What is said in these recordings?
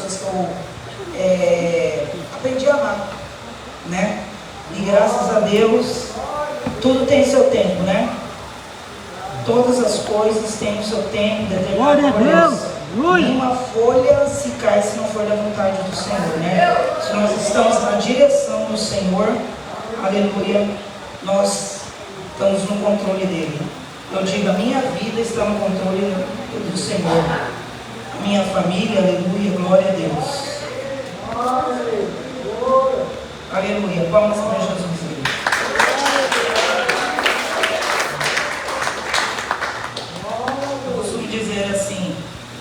pessoas que eu aprendi a amar, né? E graças a Deus, tudo tem seu tempo, né? Todas as coisas têm o seu tempo determinado por Deus. Nenhuma folha se cai se não for da vontade do Senhor, né? Se nós estamos na direção do Senhor, aleluia, nós estamos no controle dele. Eu digo, a minha vida está no controle do Senhor. A minha família, aleluia, glória a Deus. Aleluia, palmas para Jesus. Eu costumo dizer assim,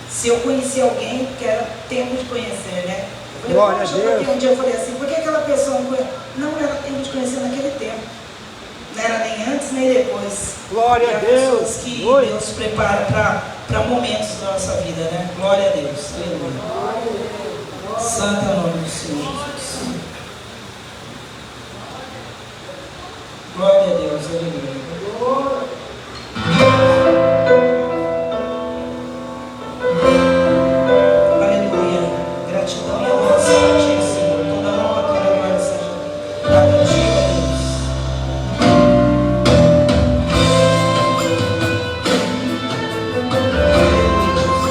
se eu conheci alguém que era tempo de conhecer, né? Glória a Deus. Um dia eu falei assim, por que aquela pessoa não era tempo de conhecer naquele tempo? Não era nem antes nem depois. Glória a Deus. Pessoas que Deus prepara para momentos da nossa vida, né? Glória a Deus. Aleluia. Santo é o nome do Senhor Jesus. Glória a Deus. Aleluia. Aleluia. Gratidão e adoração a Ti, Senhor. Toda honra, toda glória seja dada a Ti, Deus. Aleluia, Jesus.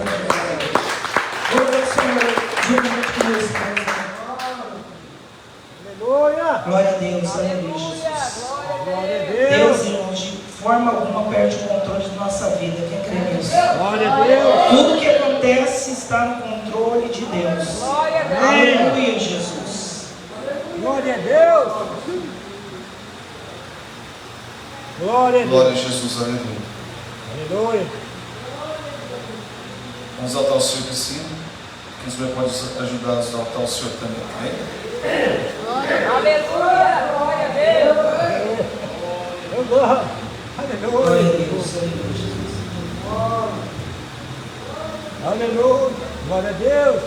para Jesus. Glória ao Senhor, juntamente com meus irmãos. Aleluia. Glória a Deus, aleluia, Jesus. Glória a Deus. Deus, irmãos, de forma alguma perde o controle de nossa vida. Quem crê nisso? Glória a Deus. Tudo que acontece está no controle de Deus. Aleluia, Jesus. Glória a Deus. Glória a Deus. Glória a Jesus, aleluia. Aleluia. Vamos exaltar o Senhor de cima. Quem souber pode ajudar a exaltar o Senhor também, amém? Aleluia! Glória a Deus! Glória a Aleluia. Deus, aleluia, Jesus. Aleluia. Glória a Deus.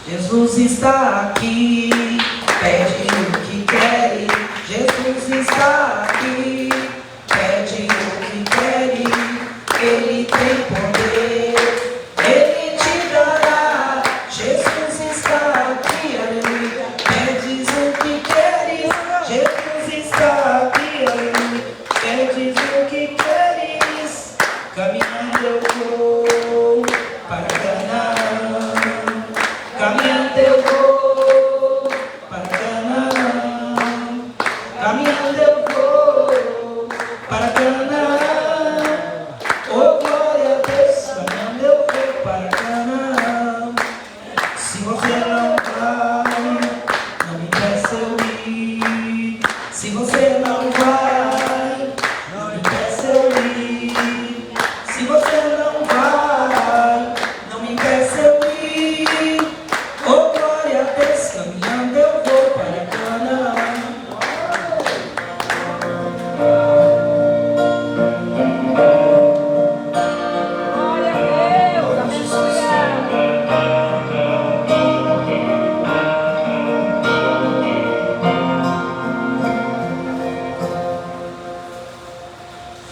Jesus está aqui, pede o que quer. Jesus está aqui, pede o que quer. Ele tem poder, Ele te dará. Jesus está aqui, aleluia. Pedes o que queres, Jesus está aqui, aleluia. Pedes o que queres, caminhando eu vou para Canaã. Caminhando eu vou para Canaã. Caminhando eu vou para Canaã. Oh, glória a Deus, caminhando eu vou para Canaã. Se você não vai, não me peça eu ir. Se você não vai, não me peça eu ir. Se você não vai, não me peça eu ir. Oh, glória a Deus, caminhando eu vou para Canaã. Glória a Deus! Aleluia!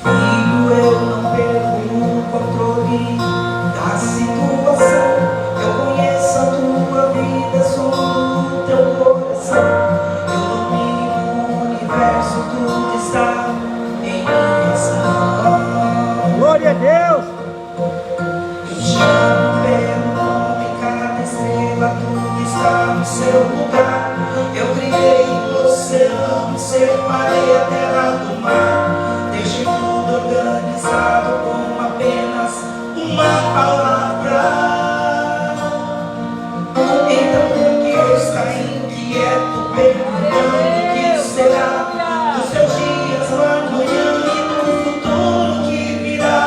Filho, eu não perco o controle da situação. Eu conheço a tua vida, sou do teu coração. Eu domino o universo, tudo está em minhas mãos. Glória a Deus. Eu chamo pelo nome, cada estrela, tudo está no seu lugar. Eu criei o oceano, separei a terra do mar. Deixei tudo organizado com apenas uma palavra. Então por que está inquieto, perguntando o que será dos seus dias, no amanhã e no futuro que virá?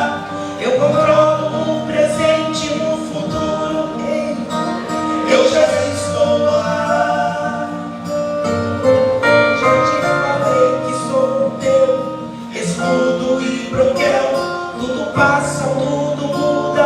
Eu controlo o presente e o futuro. Eu já estou lá. Já te falei que sou teu, escudo e broquel. Tudo passa, tudo muda,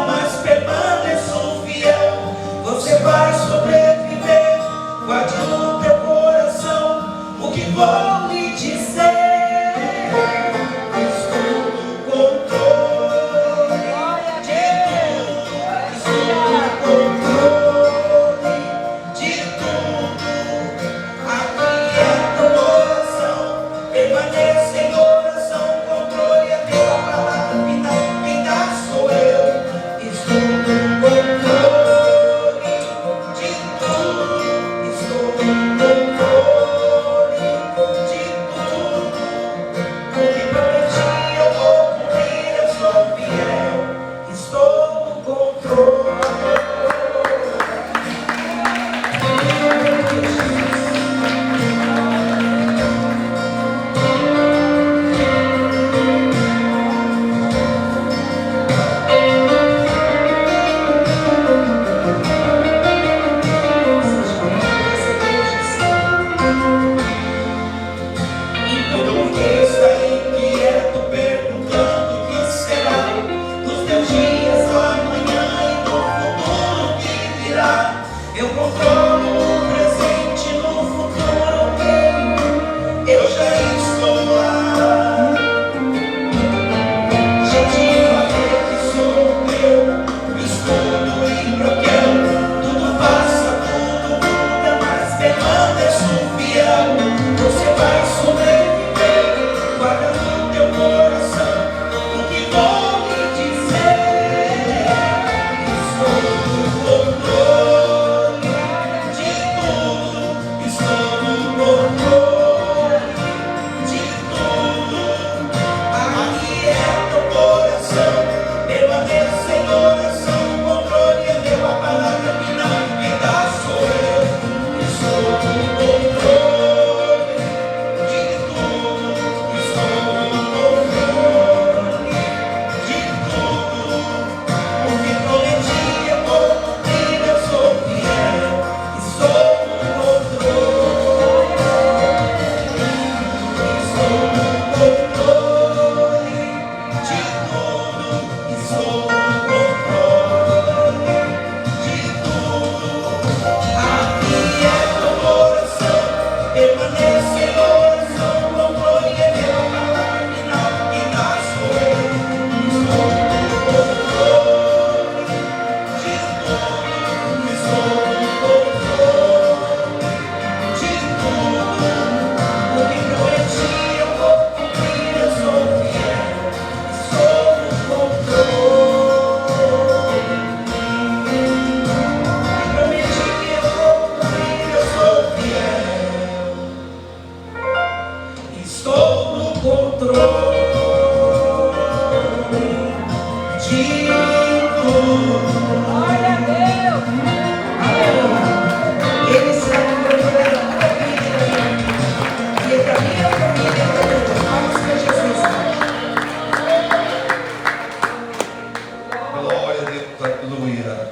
Aleluia.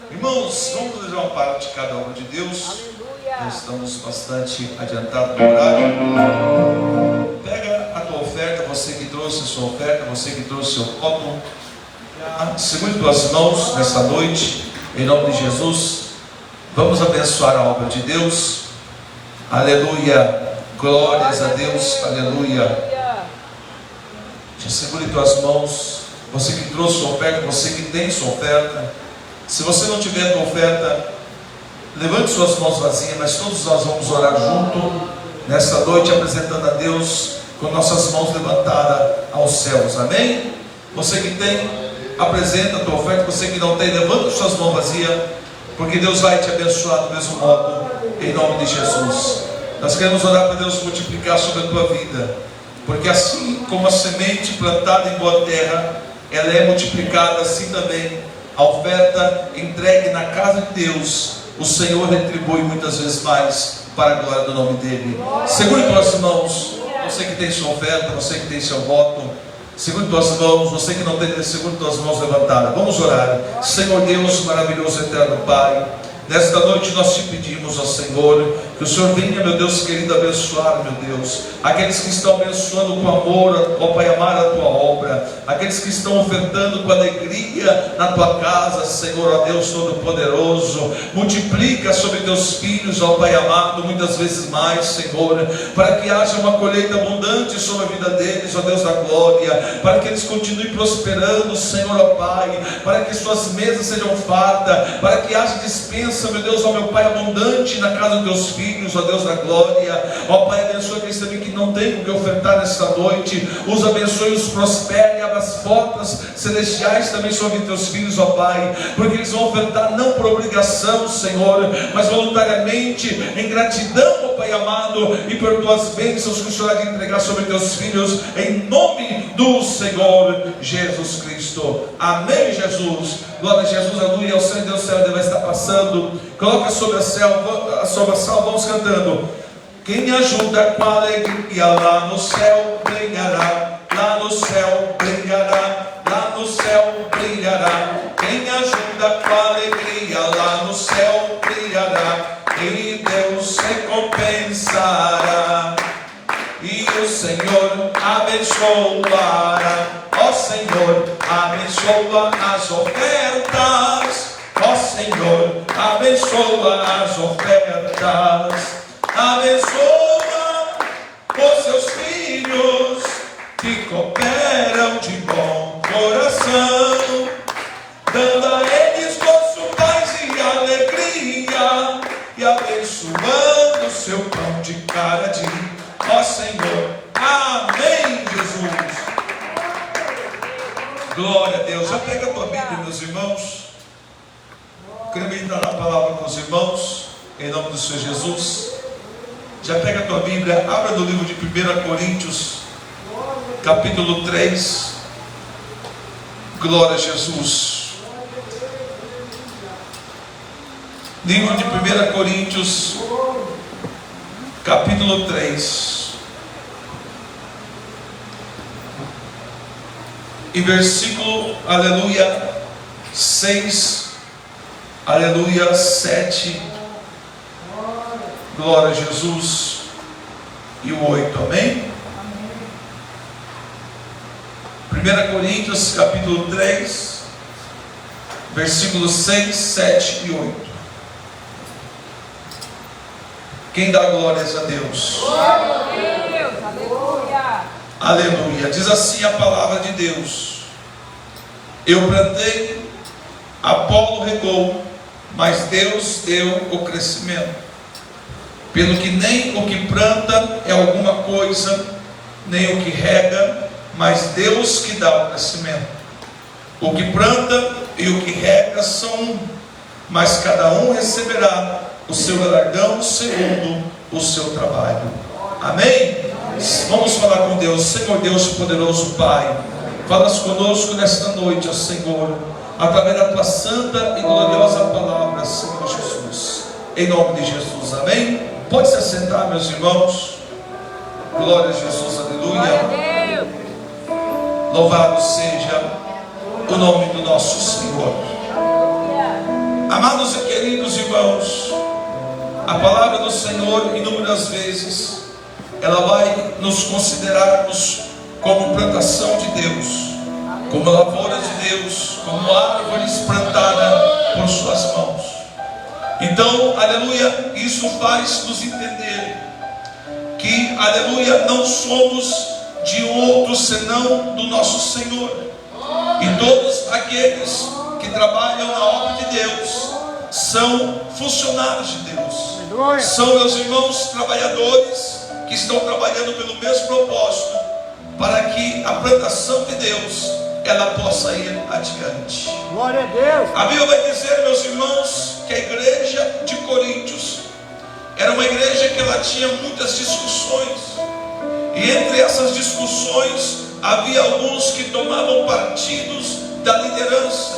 Irmãos, vamos fazer uma parte de cada obra de Deus. Já estamos bastante adiantados no horário. Pega a tua oferta, você que trouxe a sua oferta, você que trouxe o seu copo. Segure tuas mãos nessa noite, em nome de Jesus. Vamos abençoar a obra de Deus. Aleluia. Glórias a Deus. Aleluia. Já segure tuas mãos. Você que trouxe sua oferta, você que tem sua oferta. Se você não tiver a tua oferta, levante suas mãos vazias, mas todos nós vamos orar junto nessa noite, apresentando a Deus com nossas mãos levantadas aos céus. Amém? Você que tem, apresenta a tua oferta. Você que não tem, levanta suas mãos vazias, porque Deus vai te abençoar do mesmo modo, em nome de Jesus. Nós queremos orar para Deus multiplicar sobre a tua vida, porque assim como a semente plantada em boa terra, ela é multiplicada, assim também a oferta entregue na casa de Deus, o Senhor retribui muitas vezes mais para a glória do nome dele. Segure tuas mãos, você que tem sua oferta, você que tem seu voto. Segure tuas mãos, você que não tem, segure tuas mãos levantadas. Vamos orar. Senhor Deus maravilhoso, eterno Pai, nesta noite nós te pedimos ao Senhor que o Senhor venha, meu Deus querido, abençoar, meu Deus, aqueles que estão abençoando com amor, ó Pai, amar a tua obra, aqueles que estão ofertando com alegria na tua casa, Senhor, ó Deus Todo-Poderoso. Multiplica sobre teus filhos, ó Pai amado, muitas vezes mais, Senhor, para que haja uma colheita abundante sobre a vida deles, ó Deus da glória, para que eles continuem prosperando, Senhor, ó Pai, para que suas mesas sejam fartas, para que haja dispensa, meu Deus, ó meu Pai, abundante na casa dos teus filhos, ó Deus da glória. Ó Pai, abençoe aqueles também que não têm o que ofertar nesta noite, os abençoe, os prospere, abra as portas celestiais também sobre teus filhos, ó Pai, porque eles vão ofertar não por obrigação, Senhor, mas voluntariamente, em gratidão, ó Pai amado, e por tuas bênçãos que o Senhor há de entregar sobre teus filhos, em nome do Senhor Jesus Cristo. Amém, Jesus. Glória a Jesus, aleluia. O céu de Deus, o céu vai estar passando. Coloca sobre a salva, vamos cantando. Quem me ajuda com alegria lá no céu brilhará, lá no céu brilhará, lá no céu brilhará. Quem me ajuda com alegria lá no céu brilhará, e Deus recompensará, e o Senhor abençoará. Ó Senhor, abençoa as ofertas. Ó Senhor, abençoa as ofertas. Abençoa os seus filhos que cooperam de bom coração, dando a eles gozo, paz e alegria, e abençoando o seu pão de cada dia. Ó Senhor, amém, Jesus. Glória a Deus. Já pega a tua Bíblia, meus irmãos. Quero meditar na palavra com os irmãos, em nome do Senhor Jesus. Já pega a tua Bíblia, abra no livro de 1 Coríntios, capítulo 3. Glória a Jesus. Livro de 1 Coríntios, capítulo 3. E versículo, aleluia, 6, aleluia, 7, glória a Jesus, e o 8, amém? 1 Coríntios, capítulo 3, versículos 6, 7 e 8. Quem dá glórias a Deus? Glória a Deus, aleluia. Aleluia. Diz assim a palavra de Deus: eu plantei, Apolo regou, mas Deus deu o crescimento. Pelo que nem o que planta é alguma coisa, nem o que rega, mas Deus que dá o crescimento. O que planta e o que rega são um, mas cada um receberá o seu galardão segundo o seu trabalho. Amém? Vamos falar com Deus. Senhor Deus poderoso Pai, falas conosco nesta noite, ó Senhor, através da tua santa e gloriosa palavra, Senhor Jesus, em nome de Jesus, amém? Pode se assentar, meus irmãos. Glória a Jesus, aleluia. Glória a Deus. Louvado seja o nome do nosso Senhor. Amados e queridos irmãos, a palavra do Senhor, inúmeras vezes, ela vai nos considerarmos como plantação de Deus, como lavoura de Deus, como árvores plantadas por suas mãos. Então, aleluia, isso faz nos entender que, aleluia, não somos de outro senão do nosso Senhor. E todos aqueles que trabalham na obra de Deus são funcionários de Deus, são meus irmãos trabalhadores que estão trabalhando pelo mesmo propósito, para que a plantação de Deus ela possa ir adiante. Glória a Deus. A Bíblia vai dizer, meus irmãos, que a igreja de Coríntios era uma igreja que ela tinha muitas discussões, e entre essas discussões havia alguns que tomavam partidos da liderança,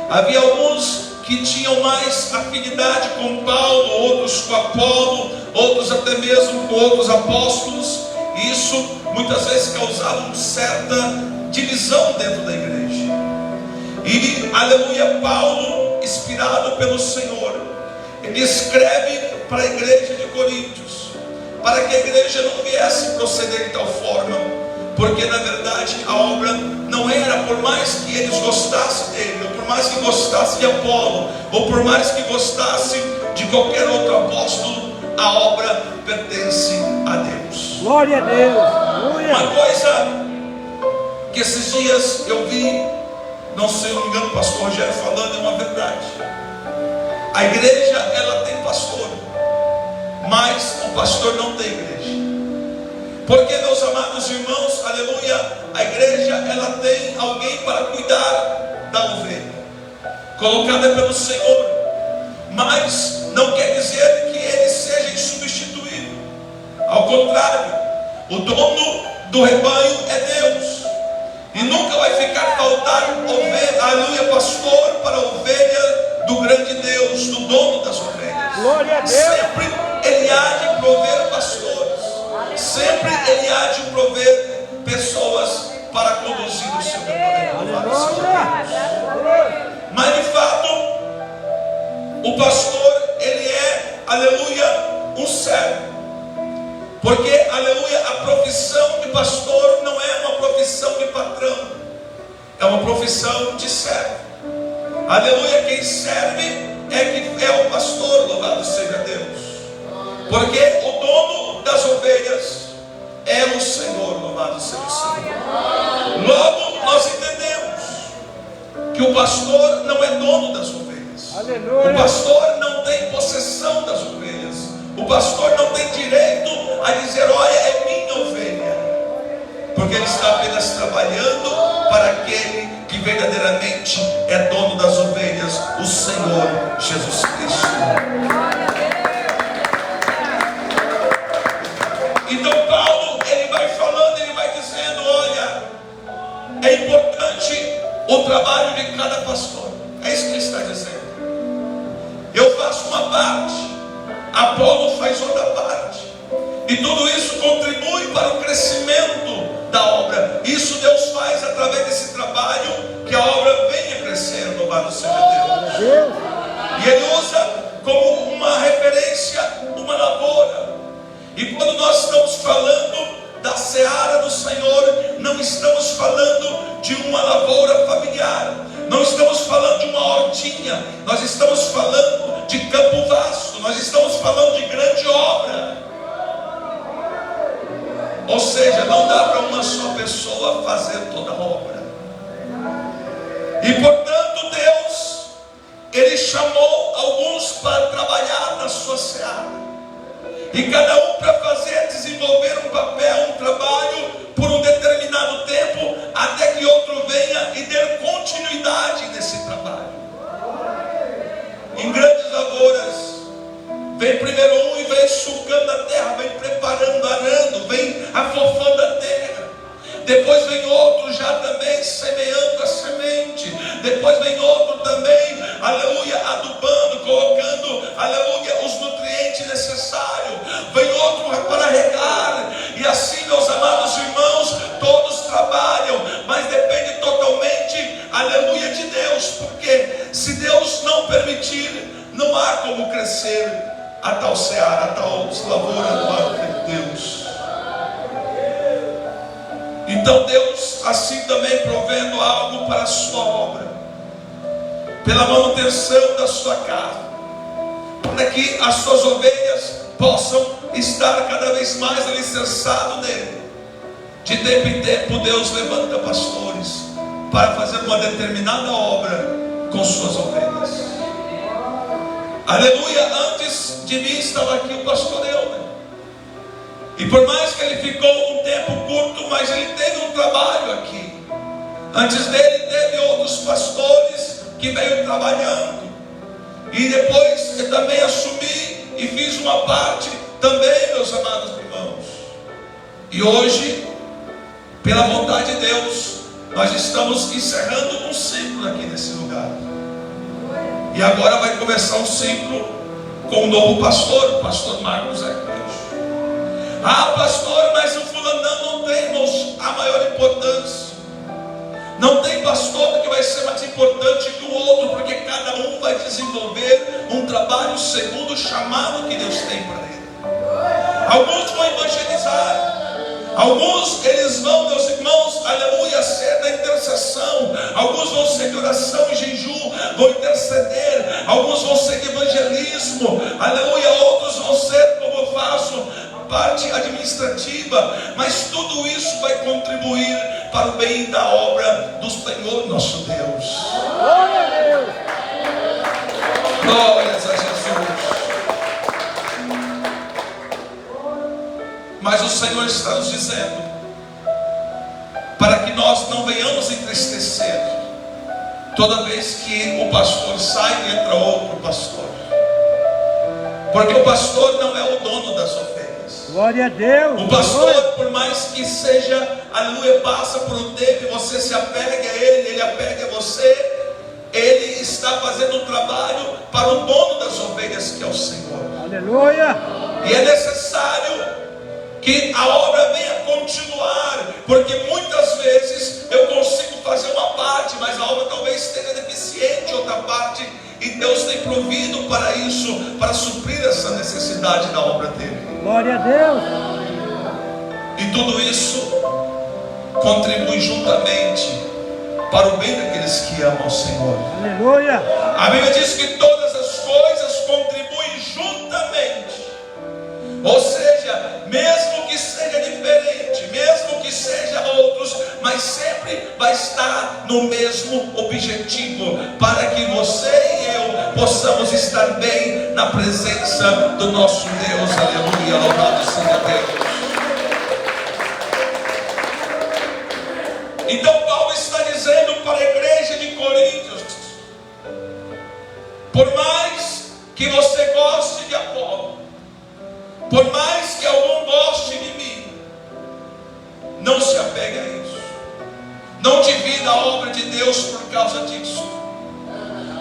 havia alguns que tinham mais afinidade com Paulo, outros com Apolo, outros até mesmo com outros apóstolos, e isso muitas vezes causava uma certa divisão dentro da igreja. E, aleluia, Paulo, inspirado pelo Senhor, ele escreve para a igreja de Coríntios, para que a igreja não viesse proceder de tal forma, porque na verdade a obra não era, por mais que eles gostassem dele, ou por mais que gostassem de Apolo, ou por mais que gostassem de qualquer outro apóstolo, a obra pertence a Deus. Glória a Deus. Aleluia. Uma coisa que esses dias eu vi, não sei, não me engano, o pastor Rogério falando, é uma verdade. A igreja, ela tem pastor, mas o pastor não tem igreja. Porque, meus amados irmãos, aleluia, a igreja, ela tem alguém para cuidar da ovelha, colocada pelo Senhor, mas não quer dizer que ele seja insubstituível. Ao contrário, o dono do rebanho é Deus, e nunca vai ficar faltar ovelha, aleluia, pastor para a ovelha do grande Deus, do dono das ovelhas. Glória a Deus. Sempre ele há de prover pastores, sempre ele há de prover pessoas para conduzir o seu rebanho. Mas de fato, o pastor, ele é, aleluia, um servo. Porque, aleluia, a profissão de pastor não é uma profissão de patrão, é uma profissão de servo. Aleluia, quem serve é o pastor, louvado seja Deus. Porque o dono das ovelhas é o Senhor, louvado seja o Senhor. Logo, nós entendemos que o pastor não é dono das ovelhas. Aleluia. O pastor não tem possessão das ovelhas. O pastor não tem direito a dizer, olha, é minha ovelha. Porque ele está apenas trabalhando para aquele que verdadeiramente é dono das ovelhas, o Senhor Jesus Cristo. Então Paulo, ele vai falando, ele vai dizendo, olha, é importante o trabalho de cada pastor. É isso que ele está dizendo. Eu faço uma parte, Apolo faz outra parte, e tudo isso contribui para o crescimento da obra. Isso Deus faz através desse trabalho, que a obra venha crescer, louvado seja Deus. E ele usa como uma referência uma lavoura. E quando nós estamos falando da seara do Senhor, não estamos falando de uma lavoura familiar, não estamos falando de uma hortinha, nós estamos falando de campo vasto, nós estamos falando de grande obra. Ou seja, não dá para uma só pessoa fazer toda a obra. E portanto Deus, ele chamou alguns para trabalhar na sua seara, e cada um para fazer, desenvolver um papel, um trabalho por um determinado tempo, até que outro venha e dê continuidade nesse trabalho. Em grandes lavouras, vem primeiro um e vem sulcando a terra, vem preparando, arando, vem afofando a terra. Depois vem outro já também semeando a semente. Depois vem outro também, aleluia, adubando, colocando, aleluia, os nutrientes necessários. Vem outro para regar. E assim, meus amados irmãos, todos trabalham, mas depende totalmente, aleluia, como crescer a tal seara, a tal lavoura do arco de Deus. Então Deus assim também provendo algo para a sua obra, pela manutenção da sua casa, para que as suas ovelhas possam estar cada vez mais alicerçadas nele. De tempo em tempo Deus levanta pastores para fazer uma determinada obra com suas ovelhas. Aleluia. Antes de mim estava aqui o pastor Euler, e por mais que ele ficou um tempo curto, mas ele teve um trabalho aqui. Antes dele teve outros pastores que veio trabalhando, e depois eu também assumi e fiz uma parte também, meus amados irmãos. E hoje, pela vontade de Deus, nós estamos encerrando um ciclo aqui nesse lugar. E agora vai começar um ciclo com um novo pastor, o pastor Marcos Arcanjo. Ah, pastor, mas o fulanão não tem, irmãos, a maior importância. Não tem pastor que vai ser mais importante que o outro, porque cada um vai desenvolver um trabalho segundo o chamado que Deus tem para ele. Alguns vão evangelizar, alguns eles vão, meus irmãos, aleluia, ser da intercessão. Alguns vão ser de oração e jejum, vão interceder. Alguns vão ser de evangelismo, aleluia. Outros vão ser, como eu faço, parte administrativa. Mas tudo isso vai contribuir para o bem da obra do Senhor nosso Deus. Glória a Deus. Glórias a Jesus. Mas o Senhor está nos dizendo para que nós não venhamos entristecer toda vez que o pastor sai e entra outro pastor, porque o pastor não é o dono das ovelhas. Glória a Deus. O pastor, por mais que seja, aleluia, passa por um tempo e você se apegue a ele, ele apega a você, ele está fazendo um trabalho para o dono das ovelhas, que é o Senhor. Aleluia. E é necessário que a obra venha continuar, porque muitas vezes eu consigo fazer uma parte, mas a obra talvez esteja deficiente outra parte, e Deus tem provido para isso, para suprir essa necessidade da obra dele. Glória a Deus. E tudo isso contribui juntamente para o bem daqueles que amam o Senhor. Aleluia. A Bíblia diz que todas as coisas contribuem juntamente. Ou seja, mesmo que seja diferente, mesmo que seja outros, mas sempre vai estar no mesmo objetivo, para que você e eu possamos estar bem na presença do nosso Deus. Aleluia, louvado seja Deus. Então Paulo está dizendo para a igreja de Coríntios: por mais que você goste de Apolo, por mais que algum goste de mim, não se apegue a isso. Não divida a obra de Deus por causa disso,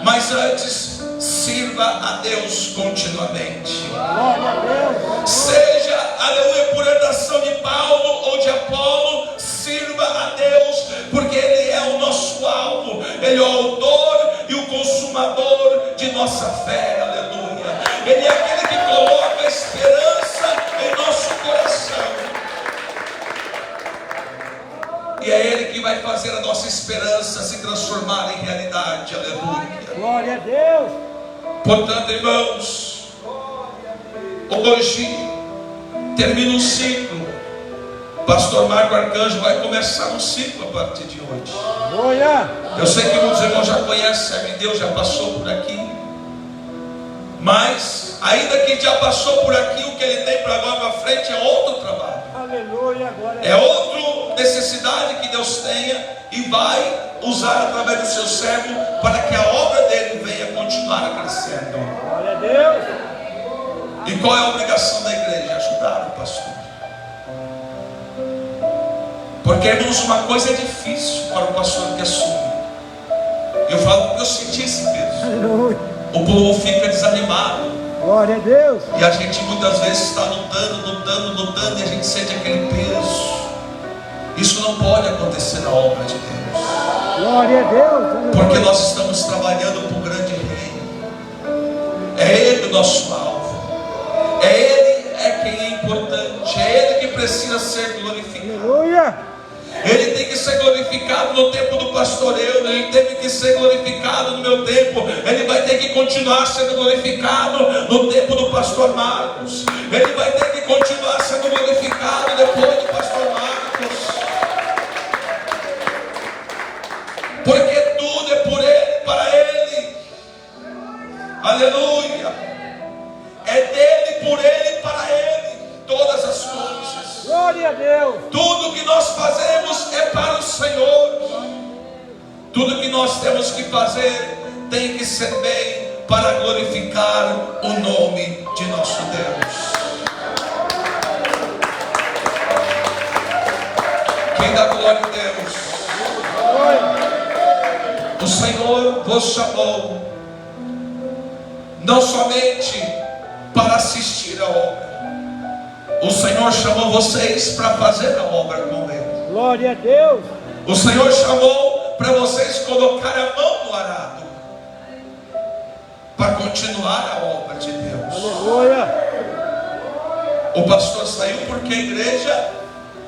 mas antes sirva a Deus continuamente. Glória a Deus. Seja, aleluia, por orientação de Paulo ou de Apolo, sirva a Deus, porque Ele é o nosso alvo. Ele é o autor e o consumador de nossa fé. Aleluia. Ele é aquele que coloca a esperança em nosso coração, e é Ele que vai fazer a nossa esperança se transformar em realidade. Aleluia. Glória a Deus. Portanto, irmãos, hoje termina um ciclo. Pastor Marco Arcanjo vai começar um ciclo a partir de hoje. Glória. Eu sei que muitos irmãos já conhecem, serve Deus, já passou por aqui, mas ainda que já passou por aqui, o que ele tem para agora para frente é outro trabalho. Aleluia. Glória a É Deus. outra necessidade que Deus tenha, e vai usar através do seu servo para que a obra dele venha continuar crescendo. Glória a Deus. E qual é a obrigação da igreja? Ajudar o pastor. Porque, irmãos, uma coisa é difícil para o pastor que assume. Eu falo porque eu senti esse peso. Aleluia. O povo fica desanimado, Glória a Deus. e a gente muitas vezes está lutando, e a gente sente aquele peso. Isso não pode acontecer na obra de Deus, Glória a Deus. porque nós estamos trabalhando para o grande rei. É Ele ser glorificado no meu tempo, Ele vai ter que continuar sendo glorificado no tempo do pastor Marcos, Ele vai ter que continuar sendo glorificado depois do pastor Marcos, porque tudo é por Ele, para Ele. Aleluia. É dele, por Ele, para Ele todas as coisas. Glória a Deus. Tudo que nós fazemos é para o Senhor. Tudo que nós temos que fazer tem que ser bem para glorificar o nome de nosso Deus. Quem dá glória a Deus? O Senhor vos chamou não somente para assistir a obra, o Senhor chamou vocês para fazer a obra com Ele. Glória a Deus. O Senhor chamou para vocês colocar a mão no arado, para continuar a obra de Deus. Aleluia. O pastor saiu porque a igreja,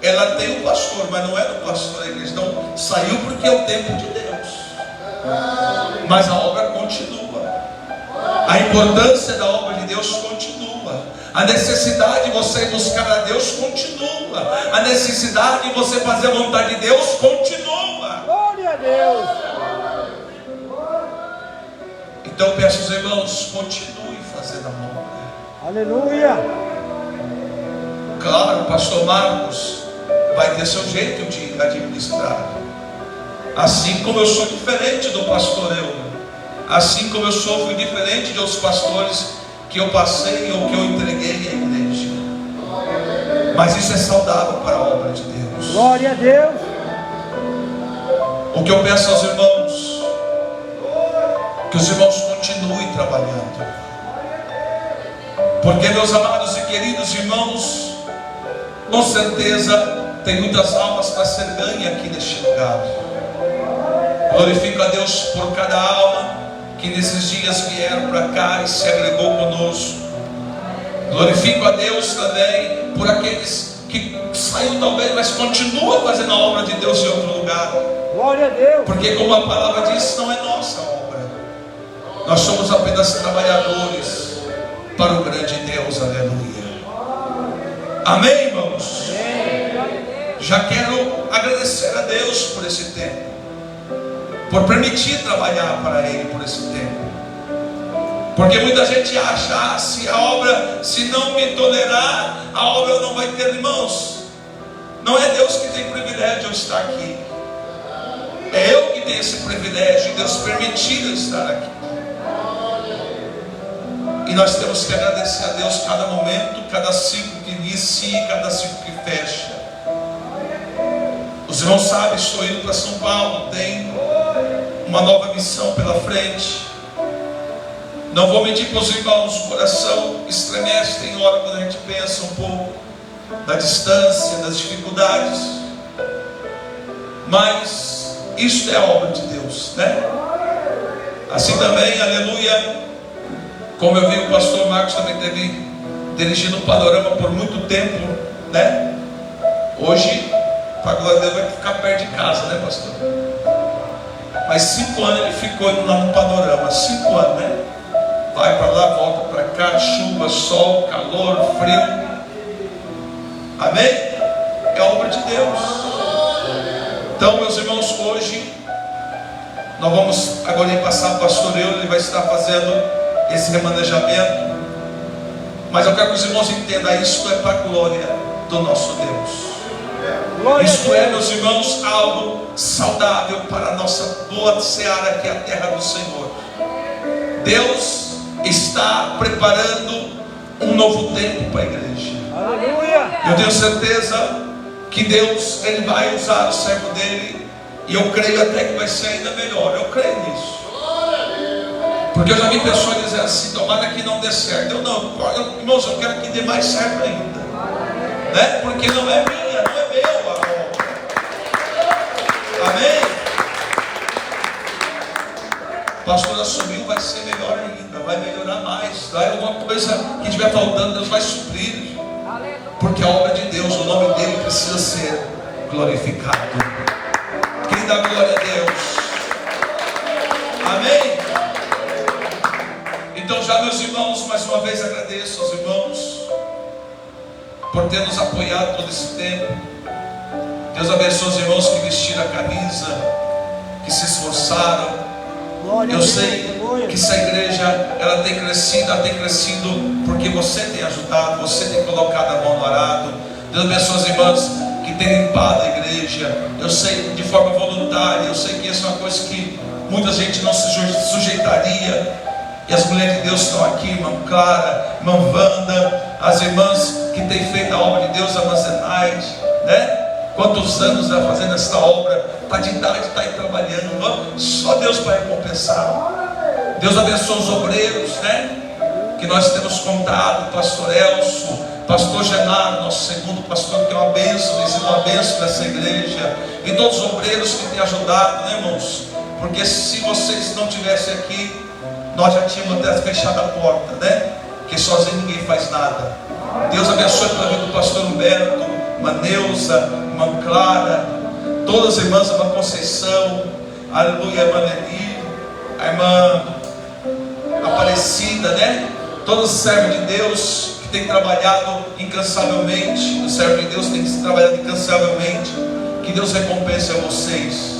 ela tem um pastor, mas não é do pastor a igreja. Então saiu porque é o tempo de Deus, mas a obra continua. A importância da obra de Deus continua. A necessidade de você buscar a Deus continua. A necessidade de você fazer a vontade de Deus continua. Glória a Deus. Então peço aos irmãos, continue fazendo a obra. Aleluia. Claro, o pastor Marcos vai ter seu jeito de administrar, assim como eu sou diferente do pastor Euler, assim como eu sou diferente de outros pastores que eu passei ou que eu entreguei à igreja. Mas isso é saudável para a obra de Deus. Glória a Deus. O que eu peço aos irmãos, que os irmãos continuem trabalhando, porque, meus amados e queridos irmãos, com certeza tem muitas almas para ser ganha aqui neste lugar. Glorifico a Deus por cada alma que nesses dias vieram para cá e se agregou conosco. Glorifico a Deus também por aqueles que saíram talvez, mas continuam fazendo a obra de Deus em outro lugar. Glória a Deus. Porque, como a palavra diz, não é nossa obra. Nós somos apenas trabalhadores para o grande Deus. Aleluia. Amém, irmãos? Já quero agradecer a Deus por esse tempo, por permitir trabalhar para Ele por esse tempo. Porque muita gente acha, se a obra, se não me tolerar, a obra não vai ter. Irmãos, não é Deus que tem privilégio de estar aqui, é eu que tenho esse privilégio, Deus permitir eu estar aqui. E nós temos que agradecer a Deus cada momento, cada ciclo que inicia, cada ciclo que fecha. Os irmãos sabem, estou indo para São Paulo, tem uma nova missão pela frente. Não vou mentir para os irmãos, o coração estremece, tem hora quando a gente pensa um pouco da distância, das dificuldades, mas isso é a obra de Deus, né? Assim também, aleluia, como eu vi o pastor Marcos também teve dirigindo o Panorama por muito tempo, né? Hoje, para a glória de Deus, vai ficar perto de casa, né, pastor? Mas 5 anos ele ficou indo lá no Panorama, 5 anos, né? Vai para lá, volta para cá, chuva, sol, calor, frio. Amém? É a obra de Deus. Então, meus irmãos, hoje nós vamos agora passar o pastor Euler, ele vai estar fazendo esse remanejamento. Mas eu quero que os irmãos entendam, isto é para a glória do nosso Deus. Isto é, meus irmãos, algo saudável para a nossa boa seara, que é a terra do Senhor. Deus está preparando um novo tempo para a igreja. Aleluia. Eu tenho certeza que Deus, Ele vai usar o servo dele, e eu creio até que vai ser ainda melhor. Eu creio nisso, porque eu já vi pessoas dizer assim: tomara que não dê certo. Eu não, irmãos, eu quero que dê mais certo ainda, né? Porque não é minha, não é meu a obra. Amém? O pastor assumiu, vai ser melhor ainda, vai melhorar mais. Vai alguma coisa que estiver faltando, Deus vai suprir. Porque a obra de Deus, o nome dele precisa ser glorificado. Quem dá glória a Deus? Amém? Então já, meus irmãos, mais uma vez agradeço aos irmãos por ter nos apoiado todo esse tempo. Deus abençoe os irmãos que vestiram a camisa, que se esforçaram. Eu sei que essa igreja, ela tem crescido porque você tem ajudado, você tem colocado a mão no arado. Deus abençoe os irmãos que têm limpado a igreja. Eu sei, de forma voluntária, eu sei que isso é uma coisa que muita gente não se sujeitaria. E as mulheres de Deus estão aqui, irmã Clara, irmã Wanda, as irmãs que têm feito a obra de Deus, a irmã Zenaide, né? Quantos anos ela fazendo esta obra, está de idade, está aí trabalhando, só Deus para recompensar. Deus abençoe os obreiros, né? Que nós temos contado, pastor Elcio, pastor Genaro, nosso segundo pastor, que é uma bênção, tem sido uma bênção nessa igreja, e todos os obreiros que têm ajudado, né, irmãos? Porque se vocês não estivessem aqui, nós já tínhamos até fechado a porta, né? Porque sozinho ninguém faz nada. Deus abençoe pela vida do pastor Humberto, irmã Neuza, irmã Clara, todas as irmãs, a irmã Conceição, aleluia, a irmã Nelly, a irmã Aparecida, né? Todos os servos de Deus que têm trabalhado incansavelmente, os servos de Deus têm trabalhado incansavelmente. Que Deus recompense a vocês.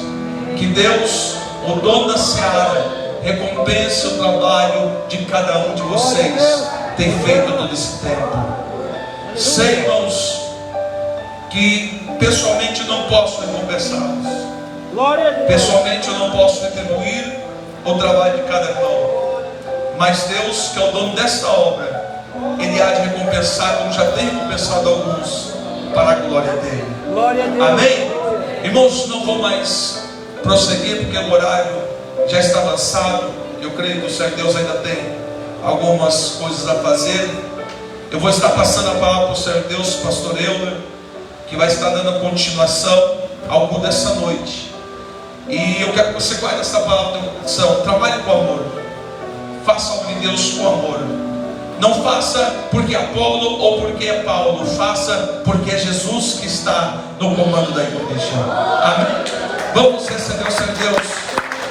Que Deus, o dono da seara, recompense o trabalho de cada um de vocês. Tem feito todo esse tempo. Sei, irmãos, que pessoalmente eu não posso recompensá-los. Pessoalmente eu não posso retribuir o trabalho de cada irmão. Mas Deus, que é o dono desta obra, Ele há de recompensar, como já tem recompensado alguns, para a glória dele. Amém? Irmãos, não vou mais prosseguir, porque o horário já está avançado. Eu creio que o Senhor Deus ainda tem algumas coisas a fazer. Eu vou estar passando a palavra para o Senhor Deus, pastor Euler, que vai estar dando continuação ao culto dessa noite. E eu quero que você guarde essa palavra no coração. Trabalhe com amor. Faça a obra de Deus com amor. Não faça porque é Apolo ou porque é Paulo. Faça porque é Jesus que está no comando da igreja. Amém? Vamos receber o Senhor Deus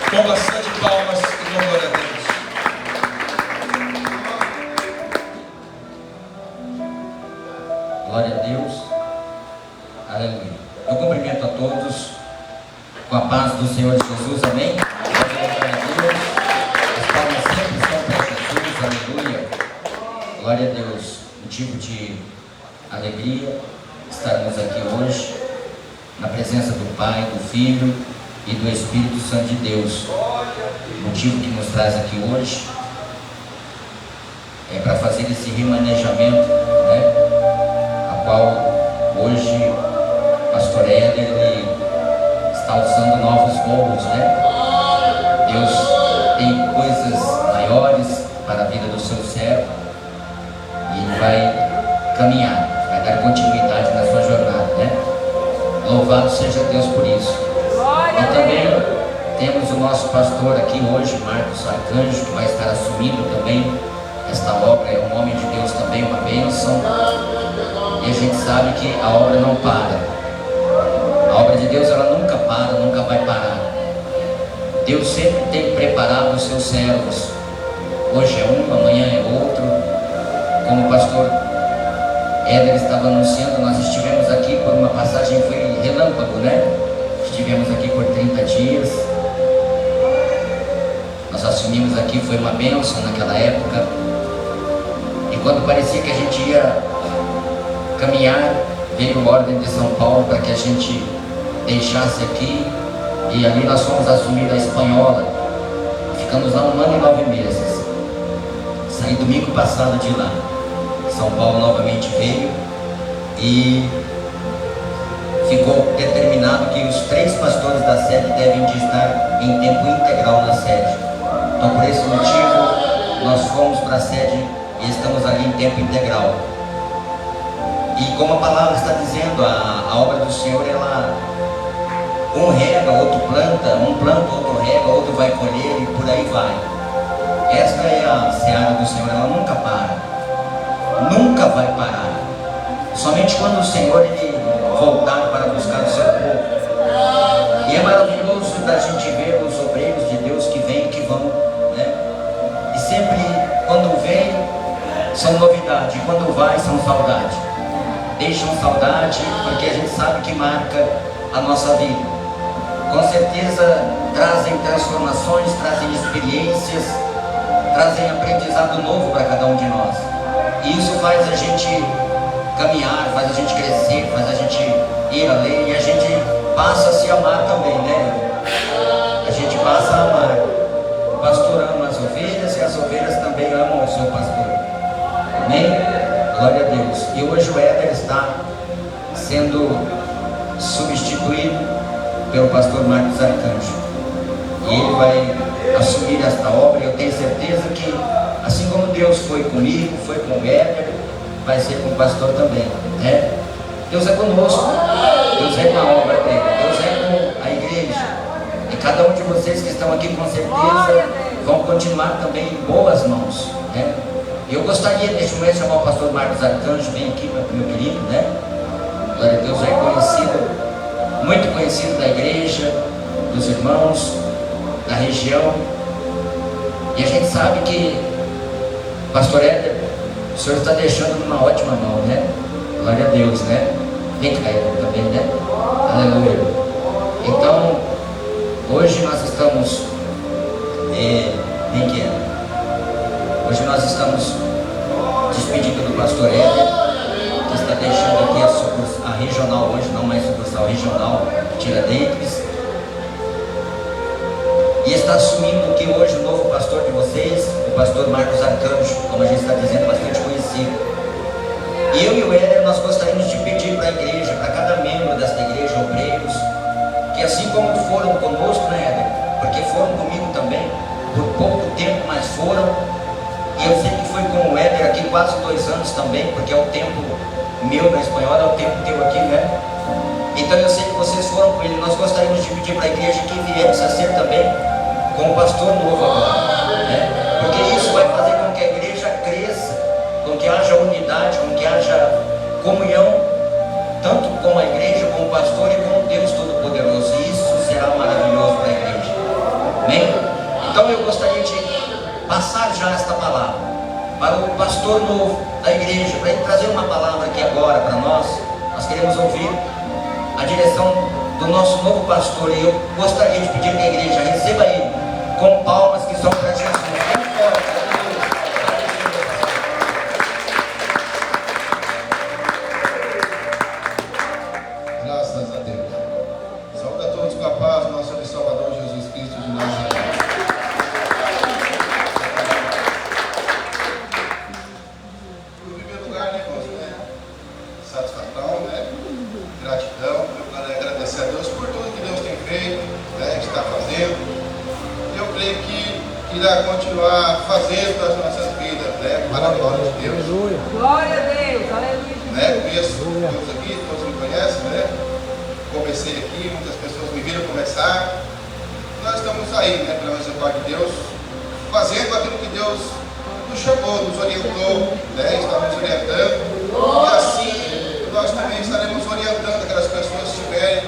com bastante palmas e glória a Deus. Glória a Deus. Aleluia. Eu cumprimento a todos com a paz do Senhor Jesus. Amém? Glória a Deus. As palmas sempre são para Jesus. Aleluia. Glória a Deus. Motivo de alegria estarmos aqui hoje na presença do Pai, do Filho e do Espírito Santo de Deus. O motivo que nos traz aqui hoje é para fazer esse remanejamento, né? A qual hoje o pastor Éder, ele está usando novos voos, né? Deus tem coisas maiores para a vida do seu servo e ele vai caminhar, vai dar continuidade na sua jornada, né? Louvado seja Deus por isso. E também temos o nosso pastor aqui hoje, Marcos Arcanjo, que vai estar assumindo também esta obra. É um homem de Deus também, uma bênção. E a gente sabe que a obra não para. A obra de Deus, ela nunca para, nunca vai parar. Deus sempre tem preparado os seus servos. Hoje é um, amanhã é outro. Como o pastor Éder estava anunciando, nós estivemos aqui por uma passagem, foi relâmpago, né? Estivemos aqui por 30 dias. Nós assumimos aqui, foi uma bênção naquela época. E quando parecia que a gente ia caminhar, veio ordem de São Paulo para que a gente deixasse aqui. E ali nós fomos assumir a Espanhola. Ficamos lá 1 ano e 9 meses. Saí domingo passado de lá. São Paulo novamente veio e ficou determinado que os 3 pastores da sede devem de estar em tempo integral na sede. Então, por esse motivo, nós fomos para a sede e estamos ali em tempo integral. E como a palavra está dizendo, a obra do Senhor, ela, um rega, outro planta, um planta, outro rega, outro vai colher e por aí vai. Esta é a seara do Senhor, ela nunca para. Nunca vai parar. Somente quando o Senhor ele voltar para buscar o seu povo. E é maravilhoso da gente ver os obreiros de Deus que vêm e que vão quando vem são novidade, e quando vai são saudade. Deixam saudade porque a gente sabe que marca a nossa vida. Com certeza trazem transformações, trazem experiências, trazem aprendizado novo para cada um de nós. E isso faz a gente caminhar, faz a gente crescer, faz a gente ir além, e a gente passa a se amar também, né? A gente passa a amar. O pastor ama as ovelhas e as ovelhas também amam o seu pastor. Amém? Glória a Deus. E hoje o Éder está sendo substituído pelo pastor Marcos Arcanjo. E ele vai assumir esta obra, e eu tenho certeza que, assim como Deus foi comigo, foi com o Éder, vai ser com o pastor também, né? Deus é conosco, Deus é com a obra dele, Deus é com a igreja. E cada um de vocês que estão aqui, com certeza, vão continuar também em boas mãos, né? E eu gostaria, neste momento, de chamar o pastor Marcos Arcanjo, bem aqui, meu querido, né? Glória a Deus, é conhecido, muito conhecido da igreja, dos irmãos, da região. E a gente sabe que, pastor Éder, o senhor está deixando numa ótima mão, né? Glória a Deus, né? Vem cá, Éder, também, né? Aleluia. Então, hoje nós estamos... Vem aqui, hoje nós estamos despedindo do pastor Éder, que está deixando aqui a regional hoje, não mais sucursal, regional Tiradentes. E está assumindo que hoje o novo pastor de vocês, o pastor Marcos Arcanjo, como a gente está dizendo, bastante conhecido. E eu e o Éder, nós gostaríamos de pedir para a igreja, para cada membro desta igreja, obreiros, que assim como foram conosco, né, Éder? Porque foram comigo também, por pouco tempo, mas foram. E eu sei que foi com o Éder aqui quase 2 anos também, porque é o tempo meu na espanhola, é o tempo teu aqui, né? Então eu sei que vocês foram com ele. Nós gostaríamos de pedir para a igreja que viesse a ser também com o pastor novo agora, né? Porque isso vai fazer com que a igreja cresça, com que haja unidade, com que haja comunhão, tanto com a igreja, com o pastor e com Deus Todo-Poderoso. E isso será maravilhoso para a igreja. Amém? Então eu gostaria de passar já esta palavra para o pastor novo da igreja, para ele trazer uma palavra aqui agora para nós. Nós queremos ouvir a direção do nosso novo pastor, e eu gostaria de pedir que a igreja receba ele com palmas que são para Jesus. Graças a Deus. Saúde a todos com a paz do nosso Salvador Jesus Cristo de Nazaré. No primeiro lugar, né, irmãos, né? Satisfação, né? Gratidão. Eu quero agradecer a Deus por tudo que Deus tem feito, né? Que está fazendo. Eu creio que irá continuar fazendo as nossas vidas, né? Para a glória de Deus. Glória a Deus, aleluia. Né? Conheço todos aqui, todos me conhecem, né? Comecei aqui, muitas pessoas me viram começar. Nós estamos aí, né? Pela misericórdia de Deus, fazendo aquilo que Deus nos chamou, nos orientou, né? Estamos orientando. E assim, nós também estaremos orientando aquelas pessoas que estiverem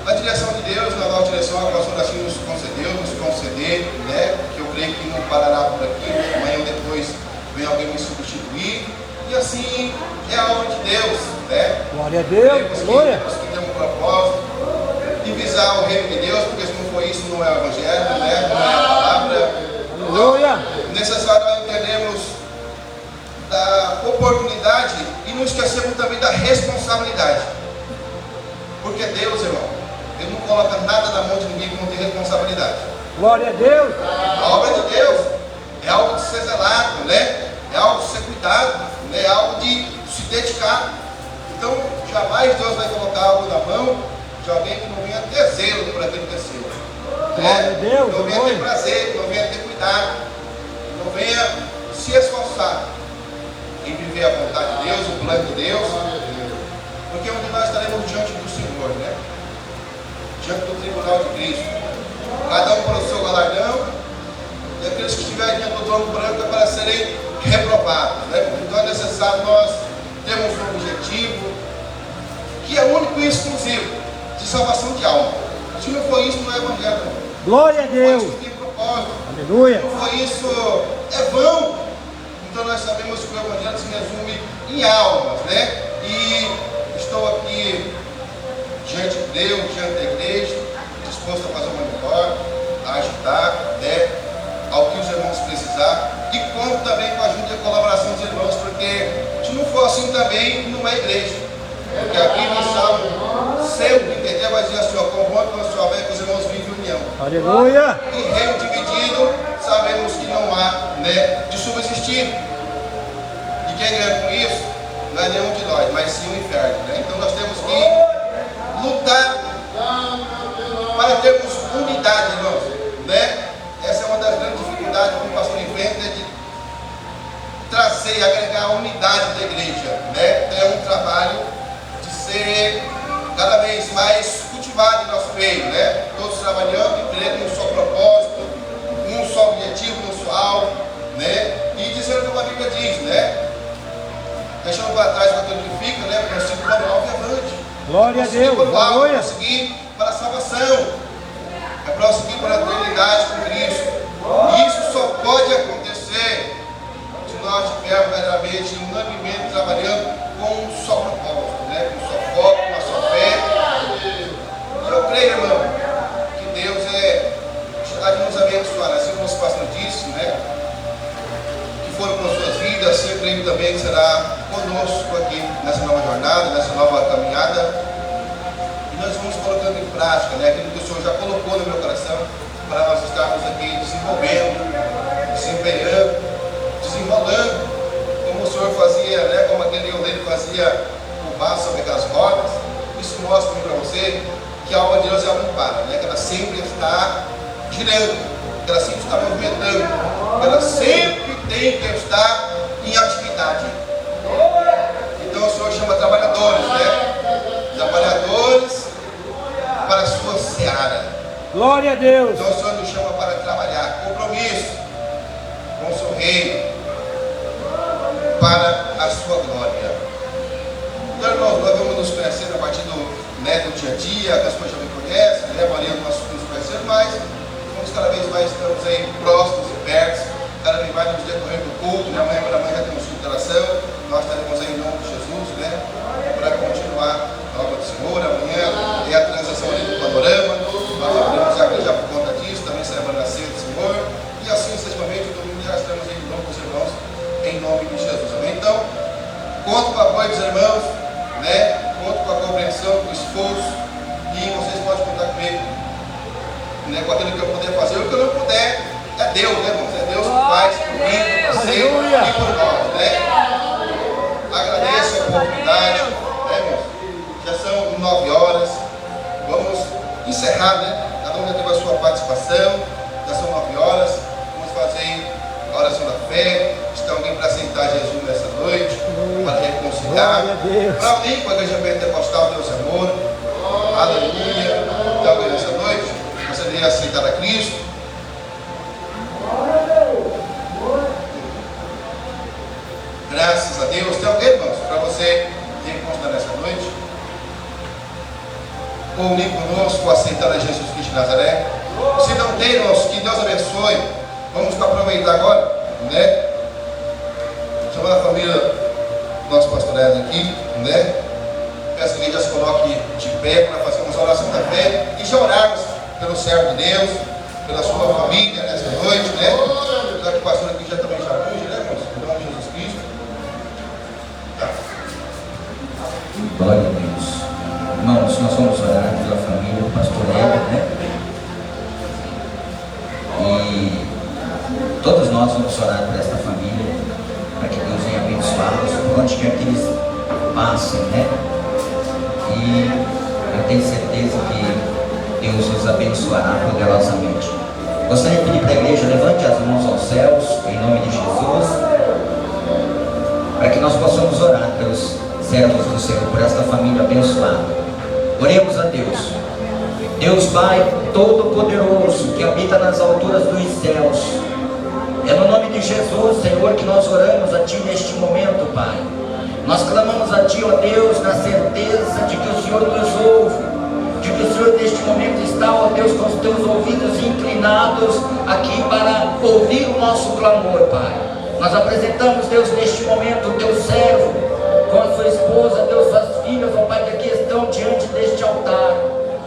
na direção de Deus, na nossa direção, a pastora assim nos concedeu, nos conceder, né? Que eu creio que não parará por aqui, amanhã ou depois vem alguém me substituir. E assim é a obra de Deus, né? Glória a Deus, glória. Temos que ter um propósito de visar o reino de Deus, porque se não for isso, não é o evangelho, né? Não é a palavra. Aleluia. É necessário nós entendermos da oportunidade e não esquecermos também da responsabilidade. Porque Deus, irmão, Ele não coloca nada na mão de ninguém que não tem responsabilidade. Glória a Deus. A obra de Deus é algo de ser zelado, né? É algo de ser cuidado, né? É algo de se dedicar. Então, jamais Deus vai colocar algo na mão de alguém que não venha ter zelo por aquilo que é seu. Glória a Deus, que não venha ter prazer, que não venha ter cuidado, que não venha se esforçar em viver a vontade de Deus, o plano de Deus. Porque onde nós estaremos diante do Senhor, né? Diante do tribunal de Cristo. Cada um para o seu galardão. E aqueles que estiverem diante do trono branco é para serem reprovados, né? Então é necessário nós termos um objetivo que é único e exclusivo de salvação de alma. Se não for isso, não é evangelho. Glória a Deus. Se não for isso, não tem propósito. Aleluia. Se não for isso, é vão. Senhor, nós sabemos que o Evangelho se resume em almas, né? E estou aqui diante de Deus, diante da igreja, disposto a fazer uma melhor, a ajudar, né? Ao que os irmãos precisar, e conto também com a ajuda e a colaboração dos irmãos, porque se não for assim também, não é igreja. Porque aqui nós sabemos, sempre entender, vai dizer assim, ó, com bom que nós souber que os irmãos vivem em união. Aleluia! E reino dividido, sabemos que não há, né, de subsistir. E quem ganha com isso, não é nenhum de nós, mas sim o inferno, né? Então nós temos que lutar para termos unidade, irmãos, né? Essa é uma das grandes dificuldades que o pastor enfrenta, é de trazer e agregar a unidade da igreja, né? É um trabalho de ser cada vez mais cultivado em nosso meio, né? Todos trabalhando e crendo num só propósito, num só objetivo, num só alvo, né? E dizendo como a Bíblia diz, né? Deixando para trás aquilo que fica, né? Prosseguir para o alvo e avante. Glória a Deus! Aleluia! Prosseguir para a salvação. É prosseguir para a eternidade com Cristo. E isso só pode acontecer se nós estivermos verdadeiramente unanimemente trabalhando com um só propósito, né? Com um só foco, com uma só fé. E eu creio, irmão, que Deus há de nos abençoar, assim como o pastor disse, né? Que foram com suas vidas, assim eu creio também que será conosco aqui nessa nova jornada, nessa nova caminhada. E nós vamos colocando em prática, né, aquilo que o Senhor já colocou no meu coração, para nós estarmos aqui desenvolvendo, desempenhando, desenrolando, como o Senhor fazia, né, como aquele oleiro fazia o vaso sobre aquelas rodas. Isso mostra para você que a alma de Deus ela não para, né, que ela sempre está girando, que ela sempre está movimentando, que ela sempre tem que estar em atividade. Então o Senhor chama trabalhadores, né? Trabalhadores para a sua seara. Glória a Deus! Então o Senhor nos chama para trabalhar, compromisso com o seu reino, para a sua glória. Então, irmãos, nós vamos nos conhecendo a partir do dia a dia, as pessoas já me conhecem, né? A maioria nós nos conhecendo, mas vamos cada vez mais, estamos aí próximos e perto, cada vez mais nos decorrer do culto, né? Amanhã pela manhã temos culto de oração, nós estaremos aí em nome de Jesus, né? Para continuar a obra do Senhor. Amanhã é a transação ali do panorama, nós abrimos a igreja por conta disso, também celebrando a ceia do Senhor, e assim sucessivamente, o domingo já estamos aí em nome dos irmãos, em nome de Jesus, amém? Então, conto com o apoio dos irmãos, né? Conto com a compreensão, com o esforço, e vocês podem contar comigo, né? Com aquilo que eu puder fazer. O que eu não puder é Deus, né, irmãos? É Deus que faz por mim, por você e por nós, né? Agradeço a oportunidade, né, irmãos? Já são 9 horas, vamos encerrar, né? Cada um já teve a sua participação, já são 9 horas, vamos fazer a oração da fé. Está alguém para aceitar Jesus nessa noite, para reconciliar, para unir com a igreja pentecostal, Deus amor, aleluia. Então, alguém nessa noite, você deve aceitar a Cristo. Graças a Deus. Tem alguém, irmãos, para você reconciliar nessa noite? Ou unir conosco, aceitar a Jesus Cristo de Nazaré? Se não tem, irmãos, que Deus abençoe. Vamos aproveitar agora, né? Chamando a família do nosso pastor Edson aqui, né? Peço que ele já se coloque de pé para fazer uma oração da fé e já orarmos pelo servo de Deus, pela sua família nessa noite, né? Já que o pastor aqui já também já unge, né, irmãos? Em nome de Jesus Cristo. Tá. Glória a Deus. Irmãos, nós vamos orar pela família do pastor Edson, né? E todos nós vamos orar por esta família, para que Deus venha abençoá-los por onde quer que eles passem, né? E eu tenho certeza que Deus os abençoará poderosamente. Gostaria de pedir para a igreja, levante as mãos aos céus, em nome de Jesus, para que nós possamos orar pelos servos do Senhor, por esta família abençoada. Oremos a Deus. Deus Pai Todo-Poderoso, que habita nas alturas dos céus, é no nome de Jesus, Senhor, que nós oramos a Ti neste momento, Pai. Nós clamamos a Ti, ó Deus, na certeza de que o Senhor nos ouve, de que o Senhor neste momento está, ó Deus, com os Teus ouvidos inclinados aqui para ouvir o nosso clamor, Pai. Nós apresentamos, Deus, neste momento, o teu servo, com a sua esposa, Deus, suas filhas, ó Pai, que aqui estão diante deste altar.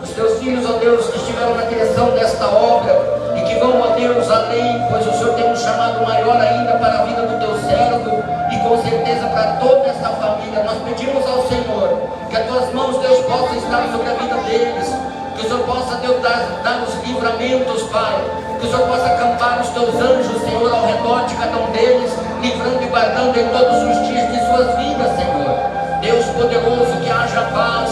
Os teus filhos, ó Deus, que estiveram na direção desta obra e que vão, ó Deus, além, pois o Senhor tem um chamado maior ainda para a vida do teu servo e com certeza para toda esta família. Nós pedimos ao Senhor que as tuas mãos, Deus, possam estar sobre a vida deles, que o Senhor possa, Deus, dar os livramentos, Pai, que o Senhor possa acampar os teus anjos, Senhor, ao redor de cada um deles, livrando e guardando em todos os dias de suas vidas, Senhor. Deus poderoso, que haja paz,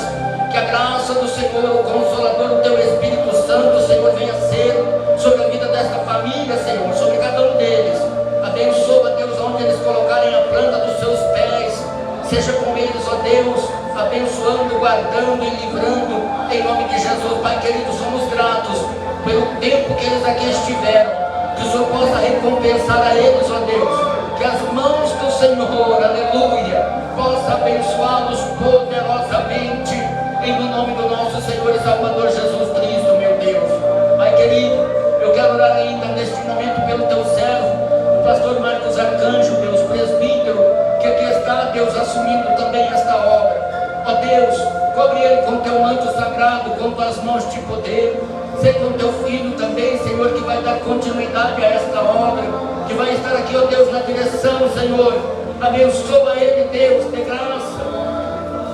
que a graça do Senhor, o Consolador, o teu Espírito Santo, Senhor, venha ser sobre a vida desta família, Senhor, sobre cada um deles. Abençoa, Deus, onde eles colocarem a planta dos seus pés, seja com eles, ó Deus, abençoando, guardando e livrando, em nome de Jesus. Pai querido, somos gratos pelo tempo que eles aqui estiveram, que o Senhor possa recompensar a eles, ó Deus, que as mãos do Senhor, aleluia, possa abençoá-los poderosamente, em nome do nosso Senhor e Salvador Jesus Cristo, meu Deus. Pai querido, eu quero orar ainda neste momento pelo teu servo, o pastor Marcos Arcanjo, Deus, presbítero, que aqui está, Deus, assumindo também esta obra. Ó Deus, cobre ele com teu manto sagrado, com tuas mãos de poder. Sei com teu filho também, Senhor, que vai dar continuidade a esta obra, que vai estar aqui, ó Deus, na direção, Senhor. Abençoa ele, Deus, dê graça,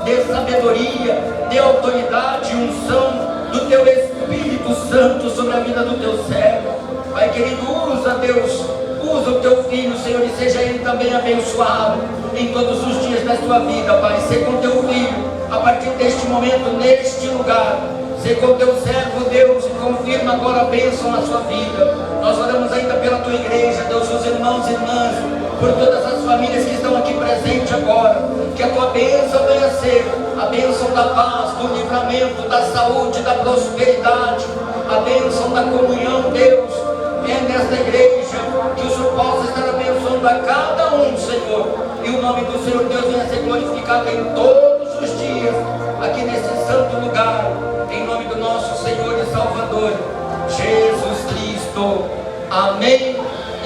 dê sabedoria, dê autoridade e unção do teu Espírito Santo sobre a vida do teu servo. Pai querido, usa, Deus, usa o teu filho, Senhor, e seja ele também abençoado em todos os dias da sua vida, Pai. Sei com teu filho, a partir deste momento, neste lugar. Sei com teu servo, Deus, e confirma agora a bênção na sua vida. Nós oramos ainda pela tua igreja, Deus, os irmãos e irmãs, por todas as famílias que estão aqui presentes agora. Que a tua bênção venha a ser a bênção da paz, do livramento, da saúde, da prosperidade, a bênção da comunhão, Deus. É nesta igreja que o Senhor possa estar abençoando a cada um, Senhor, e o nome do Senhor Deus venha a ser glorificado em todos os dias, aqui nesse santo lugar, em nome do nosso Senhor e Salvador, Jesus Cristo. Amém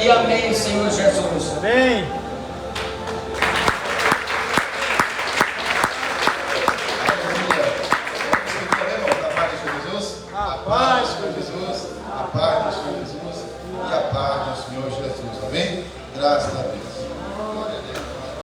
e amém, Senhor Jesus. Amém. A paz com Jesus, a paz do Senhor Jesus e a paz do Senhor Jesus. Amém? Graças a Deus.